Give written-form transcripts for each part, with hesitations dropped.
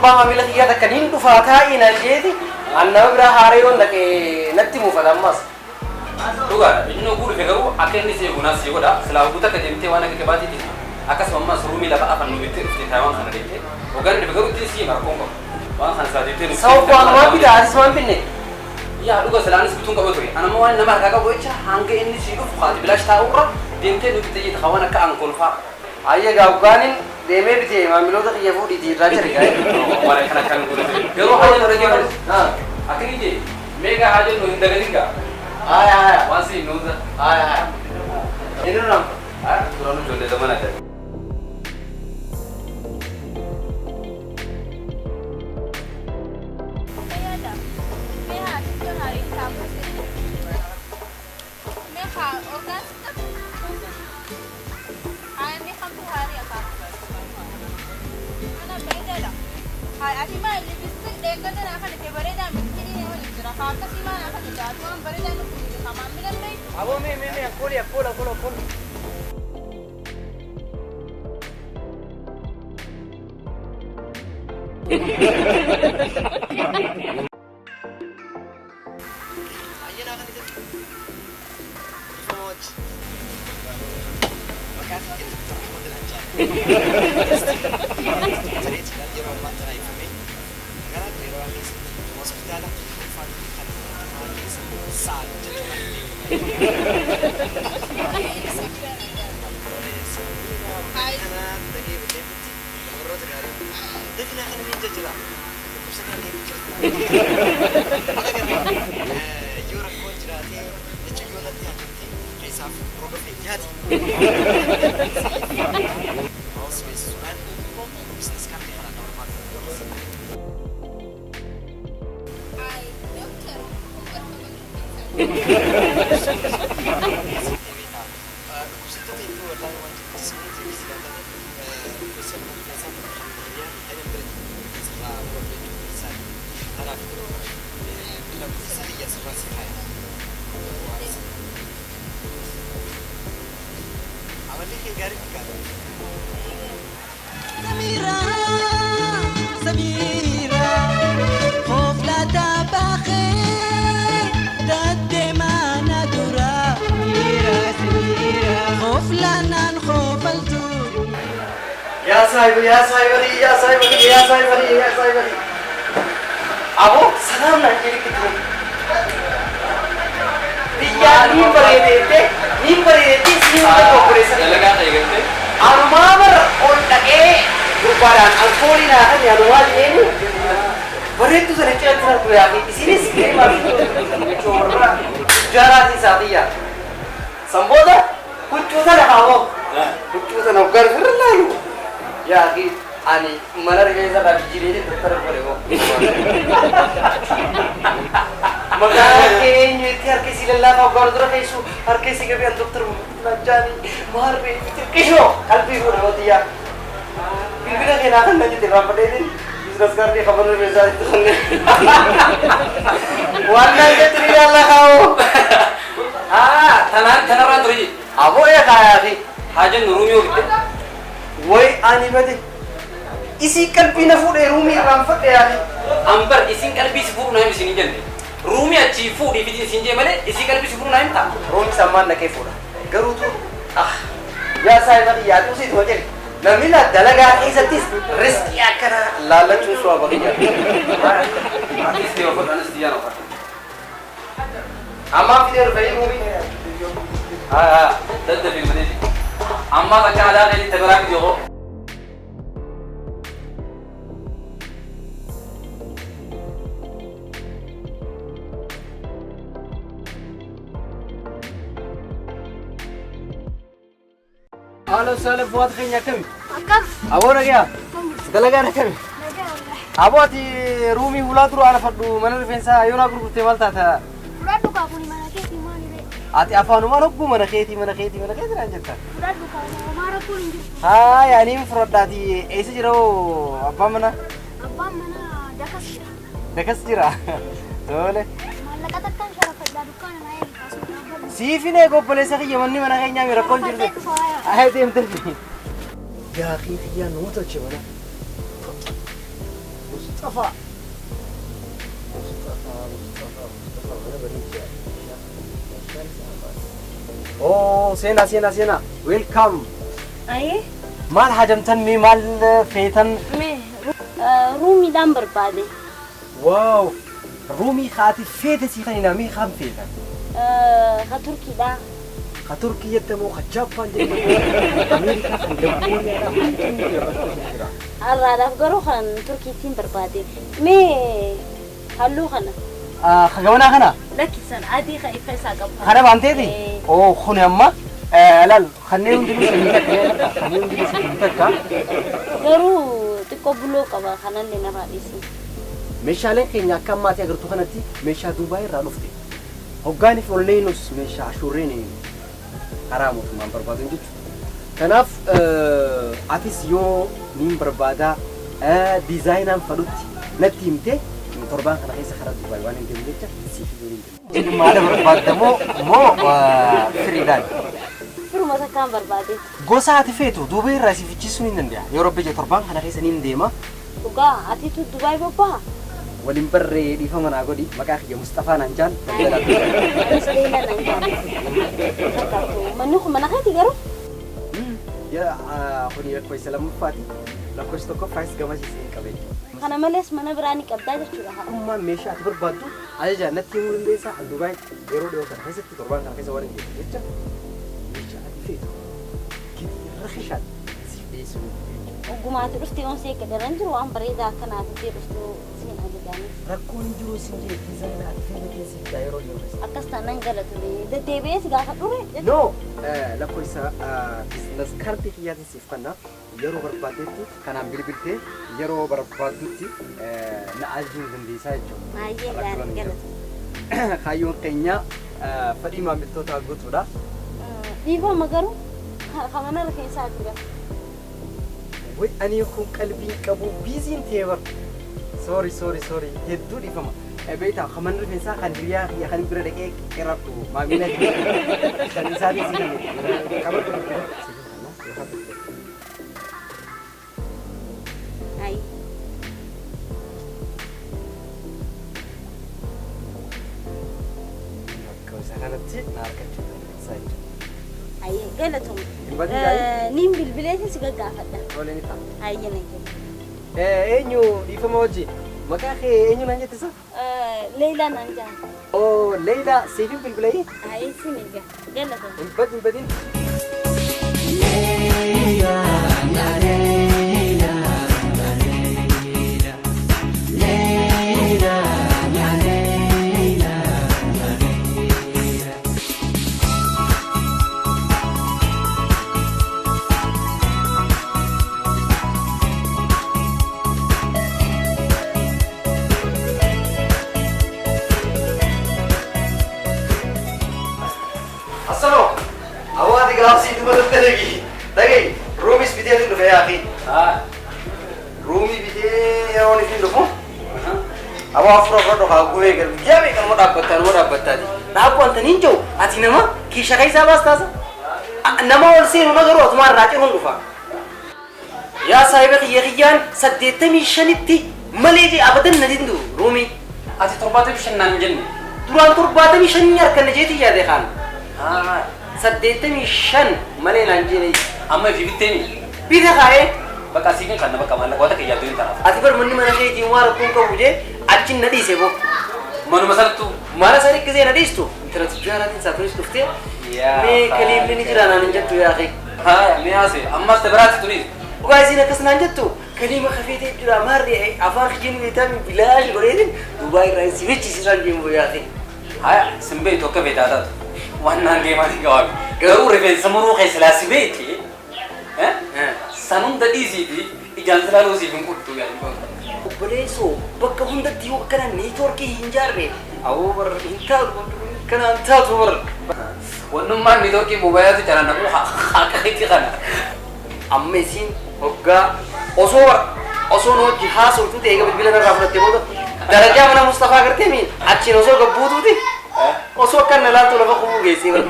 أبا ما ملك يا تكنين دفعتها إن الجدي أنا برا هاريون لك نتي مفلام ماس دوغا إنه يقول في غرو أكيد نسي يقولنا سيودا سلاو بوتا كجمتي وانا كباتي تي أكاس ماما سرومي لبا أفن نبتة في تايوان خنا ديته وقال في غرو تيسي مركونغ وانا خنا ساديته سو كان ما بيدا اسمان بيني يا دوغا سلانس بتون كبوتري أنا ما وانا نمر كاكا بويتشا هانجي إني سيدو فخاتي بلاش تاورا ديمتي نبتة جي تخوانا كأنكول فا أيه جاوكانين ديمه بتيه ما ملودا يفو دي راجري كاي وانا كنا كان نقول غرو حاجة نرجع أكيد جي ميجا حاجة نهندغلينغا آه وانسي نوزا إنه نام ترانو جولة زمان هذا أبو مي كولي كولا يا صاحبي أبو سلام نجيلك كتير يا نيم بريدة سيوم كوبريسن لقى خيرته أرمامر أولتك غباران أنفولي ناكن يا نوال ينو بريدة سنتي أكثر بياكي إسيني سكري ما في شورا جاراتي ساتيا سامبودا كتوسا لهاو كتوسا نوكر فرلالو يا أخي أني منار جايزا بجيلي دكتور بوليو مكان كين يتي هر كيسي لله نوكر درا كيسو هر كيسي كبي دكتور نجاني مار بي كيسو قلبي بولو ديا बिल्कुल के नाखन नहीं दिखा पड़े दिन बिजनेस करके खबर में भेजा इतने वाला के त्रिया लगाओ हाँ थना रात रही अब वो ये खाया थी हाजन रूमी हो गए वही आनी बजे इसी कल्पी न फूटे रूमी राम फटे आनी अंबर इसी कल्पी से फूट नहीं मिसिंग जंदे रूमी अच्छी फूट इफिजी सिंजे मले इसी कल्पी से फूट नहीं था रूमी सामान न के फूटा करूँ तो या साइड वाली याद उसी तो चल नमीला दलगा इज़तीस रिस्क या करा लालच उसवा बगिया इसके ऊपर अनस्तिया ना पड़ता अम्मा फिर वही मूवी हाँ दर्द फिल्म दे अम्मा का क्या आला नहीं तगड़ा की जो Halo Saleh buat kayaknya kami. Akam. Abo na kaya? Dalaga na kami. Abo ati rumi hula turu ala faddu mana defensa ayona guru temal tata. Udah duka puni mana keti mani re. Ati afanu mana guru mana keti ranjata. Udah duka mara puni. Ha yani mufradati ese jiro abba mana? Abba mana dakas. Dekas jira. Tole. Malaka takkan syaraf da duka na naik kasu. Sifine ko polisi ki yamanni mana kayaknya mira kon jirde. Ahe tem terfi. Ya akhi ya no to chewala. مصطفى اوه سينا ويلكم أيه مال حجمتن مي مال فيتن مي رومي دام بربادي واو رومي خاتي فيت سيخنينا مي خام فيتن خطركي دا خطركي يتمو خجابان دي امريكا خندمونيا الله رافقرو خان تركي تين بربادي مي هلو خنا خجونا خنا لكن سن عادي خايفة ساقب خنا بانتي دي اوه خوني اما لا خليهم دلوس نتاك خليهم دلوس نتاك غرو تقبلو قبا خنا لنا رئيسي مشالين كينيا كم ماتي أقرتو خناتي مشا دبي رانوفتي هوغاني فولينوس مشا عشوريني حرامو ما بربادين جت كناف عتيس يو نيم بربادا ديزاينام فلوتي نتيمتي من تربان خنا هيس خرج دبي وانين دمجت سيفي دورين ما ada برباد مو فريدان فرو ما كان بربادي غوسات فيتو دبي راسي فيتشيسو ننديا يوروبي تربان خنا هيس نين ديما وقا عتيتو دبي بابا ولين بري دي فمن أقولي مكاخ يا مصطفى نانجان مستينا نانجان منوخ مناخي تجارو يا خوني كويس سلام فاتي لا كويس توكو فايس جماعة سين كبير أنا مليس منا براني كبدا جشورها أما ماشي أعتبر بادو أجا نتي مولن ديسا دبي يرو ديو كان هيس تقربان كان هيس وارن جيت ماشي أعتفيت كده رخيشات سيديسو وقومات رستيون سيك درنجر وأم بريدا كنا تدي رستو سين أجداني ركون جرو سنجي ديزاين أعتفيت كيسي دايرو يورس أكستان نجلت لي ده تبيس قاعد تقولي نو لا كويس بزنس كارتي هي سيفنا يرو بربادتي كان عم بيلبلتي يرو بربادتي نعجين زندي سايجو ما يلا قلت خايون كينيا فدي ما بتوتا غوتودا ديفا مغرو خمنا ركين ساعتها وي اني يكون قلبي كبو بيزين تيبر سوري هدو دي فما بيتا خمن ركين ساعه كان ريا يا كان بير دقيق قربتو ما مينا كان ساعه سي كبر أي كويس أي قالتهم نيم بالبلاد سجى قافة ولا نتا أي نيجي انيو دي فموجي مكاخي انيو نانجا تسا ليلى نانجا او ليلى سيفي بالبلاي أي سنيجا قالتهم بدين السلام أوادي قاصي تبغى تلاقي رومي سبيتي تدخل يا أخي رومي بيتي يا وني تدخل أبغى أفرغ فرض خاوي كذا جامي كم مرة بتادي نحبو أنت نينجو أتينما كي شقي سابس تاسا نما ولسين ونقرأ ثم راجع هندفع يا صاحبك يا خيان سديتني شنتي مليجي أبدا نديندو رومي أتي ترباتي بشنان جن duraan torbaatami shan harkan jeeti yaade khan saddeetami shan malee naan jene أما في بيتني bita kaaye بقى سيكون كنا بقى مالك وقتك يا دوين ترى ati bar manni mana keetii waan rakkoon qabu jee achin na dhiise boo منو مثلا تو mana sani gisee na dhiistu intala tijaaraatiin saatunis dhuftee mee kaliimni ni jira naan jettu yaa akhi ها مياسي أما استبرات تريد dhugaa isiin akkas naan jettu kaliima kafeetee jira maarri afaan kijini beetaa bilaash godheetin duubaa irraa si beeksisisaan deemu yaa akhi هاي سنبيت وكبيت هذا وانا جيماني قال قالوا ريفين سمرو خيس لا سبيتي ها سنون دديزي دي إجازة لا لوزي بنقطو يعني obboleessoo bakka hundatti yoo akkana neetwoorkii hin jaarre awoo bar intaatu kana intaatu bar ونما نيتوكي موبايلات جانا نقول حقيقي خنا amma isiin hoggaa osoo hojii haasoftu ta'e eega bilbila narraa fudhattee booda darajaa mana Mustafaa gartee miin achiin osoo gabbuutuuti osoo akka na laattu lafa qubuu geessee bar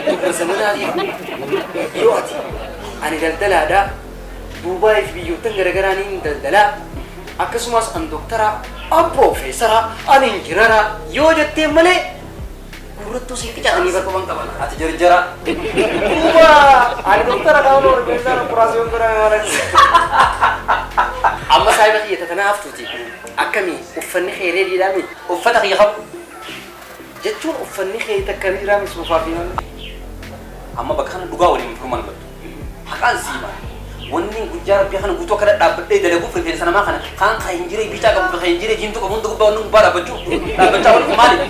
dubbisa manaatiif yoo ati ani daldalaadhaa Duubaa fi biyyoottan garagaraaniin daldalaa akkasumas an doktara an profeesara an injinara yoo jettee malee gurrattuu sitti caanii bakka waan qaban ati jarjara duuba ani doktara kaawwan organizaan operaasiyoon godhame malee amma saayiba xiyyata tana haftuuti akkamii uffanni xeeree diidhaami uffata xiyya qabu jechuun uffanni xeeree takka diidhaami suufaa fi amma bakka kana dhugaa waliin furman battu haqaan siima wanni gujjaa rabbii kana guutuu akka dhaabbadhee dalaguuf rifeensa namaa kana kaan ka hinjiree bicaa qabu ka hinjiree diimtuu qabu hunda gubbaa wanni gubbaa dhaabbachaa wal maali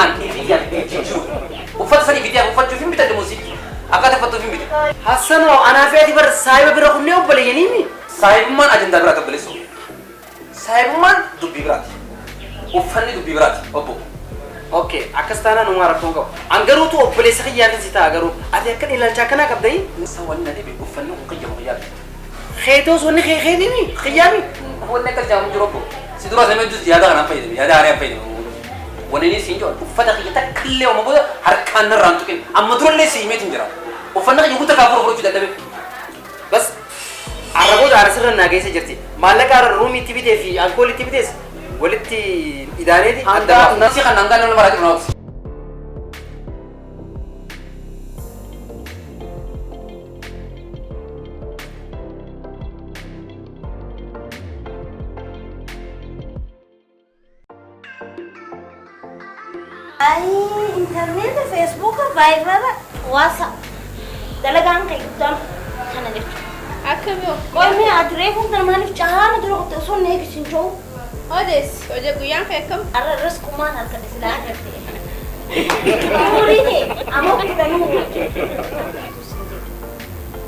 an ifiyyaa jiru uffata sanii fidee uffachuuf hin bitadde muuziq akkaataa uffattuuf hin bite Hassanoo anaa fi ati bar saayiba bira kunnee obboleeyyaniimi saahibummaan ajandaa biraa qabaleessu saahibummaan dubbii biraati uffanni dubbii biraati obbo okay akkas taanaan uumaa rakkoon qabu an garuutu obboleessa xiyyaa kan si ta'a garuu ati akka ilaalcha akkanaa qabdanii isa wanna dhibe uffanni kun qiyyamu qiyyaati xeetoos wanni xeexeetimi xiyyaami wanni akka jaamu jiru obbo si dura samee dus yaada kanaan fayyadame yaada haaraan fayyadame wanni ni siin jiru uffata qiyya takkallee oma booda harkaan narraan tuqin amma durallee si himeetiin jira uffanni qiyya guutaa kaafuu fudhachuu dadhabe bas arraboota arasirra naa geessa jirti maallaqa arra ruumii itti bitee fi alkoolii itti bitees walitti idaaneeti hanga nasi kan hanga nama rakyat menolak Ay, internet, Facebook, Viber, WhatsApp. Dalagaan kayak gitu kana deh. Akkami Koi me adree kun kan maaliif caana dura qote osoo neegisin jiru. odes hojii guyyaan fekkam Arra ras kumaan harka desilaa garte. Umurii amma kudhanuu.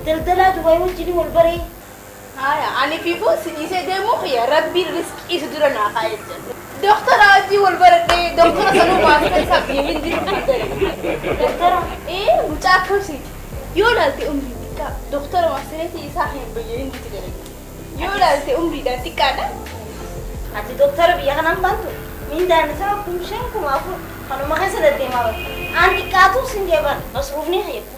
Daldalaa Dubaay wajjin wal baree. haya ani fiifuu si dhiisee deemuu xiyya rabbiin riskii isa dura naa kaa'ee jira doktora hojii wal baradhee doktora sanuu maasita isaa biyya hindi Doktora. mucaa akkamsiiti yoo ilaalte umrii xiqqaa doktora maasireetii isaa hin biyya hinditti dalage yoo ilaalte umriidhaan xiqqaadha Ati doktora biyya kanaan bantu. Mindaan isaa kumsheen kumaafu kanuma keessa deddeemaa bara. Anti kaatu sin deeban masruufni hayyamu.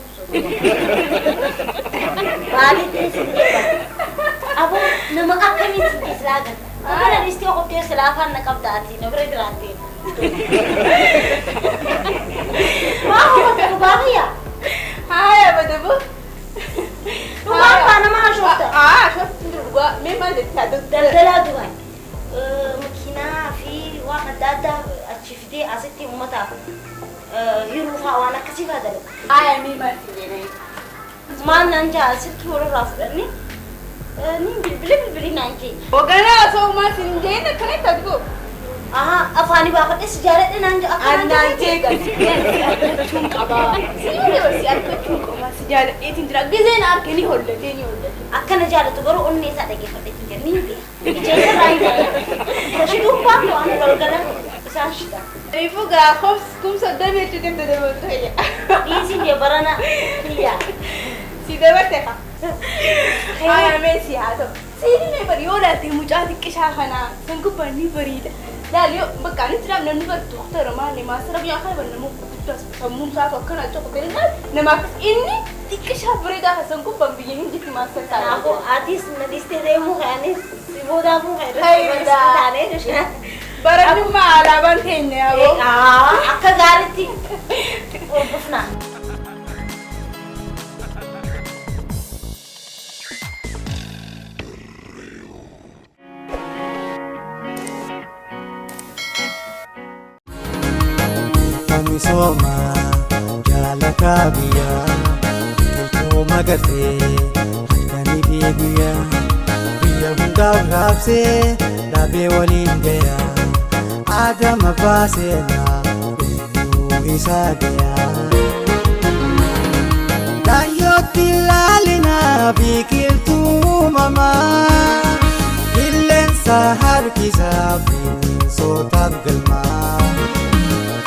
Baali sin deeban. Abo nama akkamitti islaa gata. Kana listi yoo qophii silaa afaan na qabdaati na bira jiraatee. Maa hubatu baay'ee. haya badabu Dhugaa afaan namaa shoofta. shoofta dhugaa mee maal jettaa doktora Daldalaa Dubaay. Makiinaa fi waan adda addaa achi fidee asitti uummataaf hiruu fa'aa waan akkasii fa'aa dalagu. haya mee maal fidee Maal naan jaa silkii warraa fudhanni ni bilbilii naan jee. hoogganaa osoo uumaa siin jeen akkanatti aduu Afaanii baafadhes jaaladhe naan jaa annaan jeegan argachuun qabaa siyyuu dabarsi argachuun qabaa si jaaladheetiin jira gizeen arge ni hollatee ni hollate akkana jaalatu garuu onni isaa dhaggeeffadheetiin jira ni beeka. Ijeessa raayyaa. Koshi dubbaan waan walgalan isaan shita. Rifu gaa kumsa dameetti deemte dabartu hayya Dhiisiin jee barana biyyaa. si dabarte ha haya mee si haa ta'u siini mee bari yoo laalte mucaa xiqqishaa kanaa san gubbaan ni bariida laal yoo bakka ani tiraam namni bari doktara maali maasara biyyaa kana bari nama guddaas sammuun isaa akkana coqotee nama akkas inni xiqqishaa bareedaa kan san gubbaan biyya hin jitti maasara Kanaafuu atis na dhiistee deemuu kaanis si boodaafuu Hayda. taanee dhushina. baranummaa alaabaan teenya yaaboo Akka gaariitti hordofnaa. Kamisoma jaalaka biyya Kiltuu magartee halkanii fi guyyaa Biyya hundaaf raabsee dhaabee waliin gaya Adama baaseena eenyuu isaa gaya Kaayyootti laalina biqiltuu uumamaa Qilleensa harkisaa bineensootaaf galmaa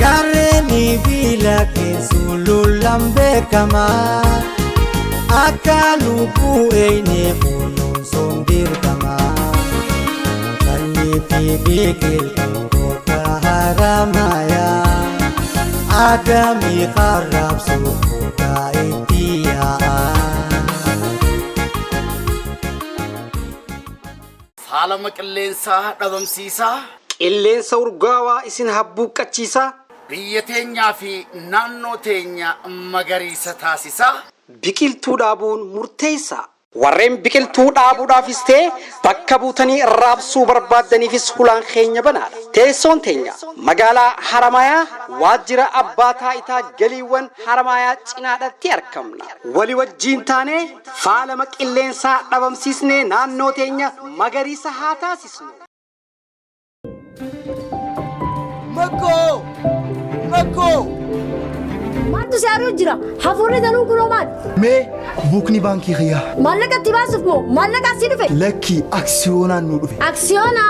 Kareni bila kesululam bekama Akalupu eine unun sondir kama Kani bibikil kota haramaya Adami kharab sukuka itiyaan faalama qilleensaa dhabamsiisaa qilleensa urgaawaa isin habbuuqqachiisaa biyya teenyaa fi naannoo teenya magariisa taasisaa biqiltuu dhaabuun murteessaa warreen biqiltuu dhaabuudhaafis ta'e bakka buutanii raabsuu barbaadaniifis hulaan keenya banaadha. Teessoon teenya magaalaa Haramayaa waajjira abbaa taayitaa galiiwwan Haramayaa cinaadhatti argamna. Walii wajjiin taanee faalama qilleensaa dhabamsiisnee naannoo teenya magariisa haa taasisnu. Makko! Maaltu si haaruu jira? Hafuurri danuu kunoo maal? Mee buukni baankii kiyyaa. Maallaqa itti baasuuf moo maallaqa asii dhufe? Lakki aksiyoonaan nu dhufe. Aksiyoona?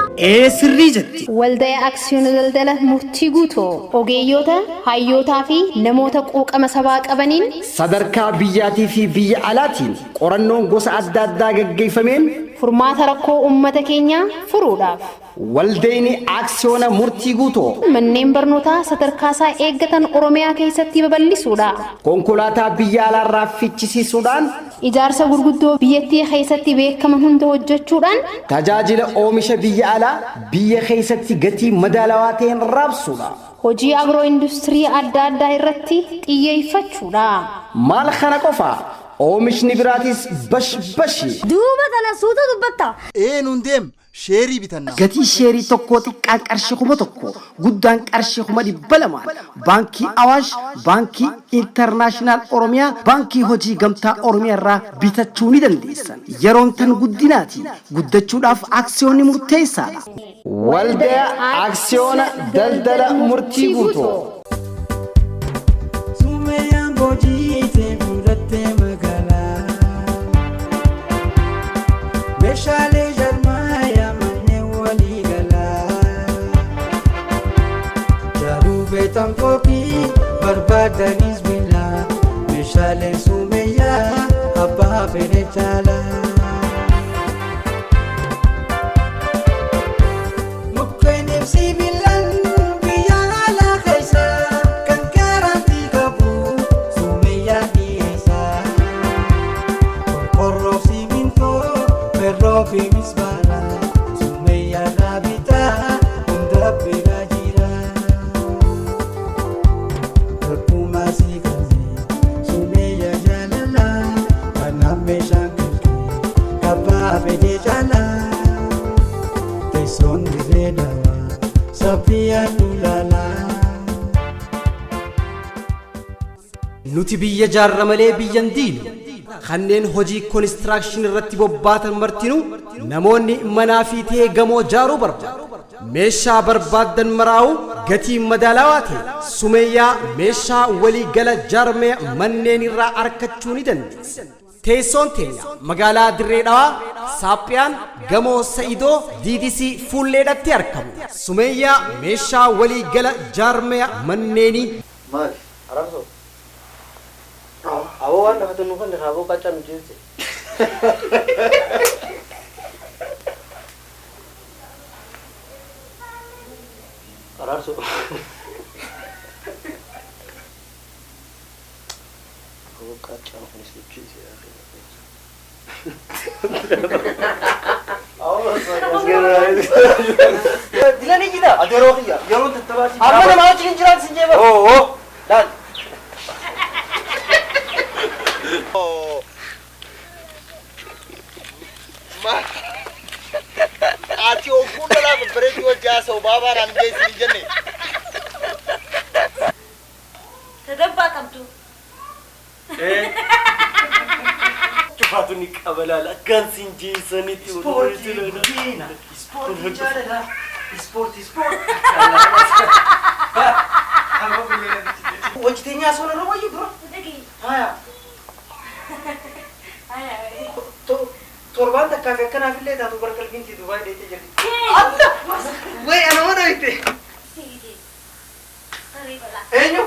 Sirrii jetti. Walda'ee aksiyoona daldala murtii guutoo ogeeyyoota, hayyootaa fi namoota quuqama sabaa qabaniin sadarkaa biyyaatii fi biyya alaatiin qorannoon gosa adda addaa gaggeeffameen furmaata rakkoo uummata keenyaa furuudhaaf walda'een aksiyoona murtii guutoo manneen barnootaa sadarkaasaa eeggatan Oromiyaa keessatti babal'isuudha. konkolaataa biyya alaarraa fichisiisuudhaan ijaarsa gurguddoo biyyattii keessatti beekaman hunda hojjechuudhaan tajaajila oomisha biyya alaa biyya keessatti gatii madaalawaa ta'een raabsuudha. hojii agroo industirii adda addaa irratti xiyyeeffachuudha. maal kana qofa oomishni biraatis bashi. Duuba tana suuta dubbatta. Nuun deem sheerii bitanna. gatii sheerii tokkoo xiqqaan qarshii 1,000 guddaan qarshii 200 baankii Awaash baankii intarnaashinaal Oromiyaa baankii hojii gamtaa Oromiyaa irraa bitachuu ni dandeessan. yeroon tan guddinaati guddachuudhaaf aksiyoonni murteessaadha. Walda'ee aksiyoona daldala murtii guutoo. Sumeyaan bojiitee fuudhattee magaalaa. Meeshaalee jarmaayaa manneen walii galaa. Jaaruu beektan kookii barbaadanis bilaa. Meeshaaleen sumeyyaa abbaa fedhe caalaa. nuti biyya jaarra malee biyyan diinu kanneen hojii konistirakshinii irratti bobbaatan martinu namoonni manaa fi ta'ee gamoo jaaruu barbaadu meeshaa barbaadan maraa'u gatii madaalawaa ta'e sumeeyyaa meeshaa walii gala jaarmee manneen irraa argachuu ni dandeessa. teessoon teenya magaalaa Dirree Dhawaa Saaphiyaan gamoo Sa'idoo DDC fuulleedhatti argamu. Sumeeyyaa meeshaa walii gala jaarmee manneenii. Maali? Arabso. Awoo waan dhafatan nuufan irraa baqachaa nu jeesse. Arabso. Baqachaa kunis jeesse. Dilani jira. Adeeroo kiyya. Yeroo tattabaasi. Amma nama wajjin jiraan sin jeeba. Laal. Ati okuunda lafa bareedu wajjaa soo baabaa naan geessin hin jenne. Tadabbaa qabdu. Cufaatonni qabalaa akkaan sin jeessanitti Ispoortii guddina. Ispoortii jaalala. Ispoortii. Hojjeteenyaa soona irra wayyu dura. Haya. Torbaan takkaa fi akkanaaf illee taatu barqalbiinti Dubaay dheetee jirti. Adda! Wayi ana mana bitte. Eenyu?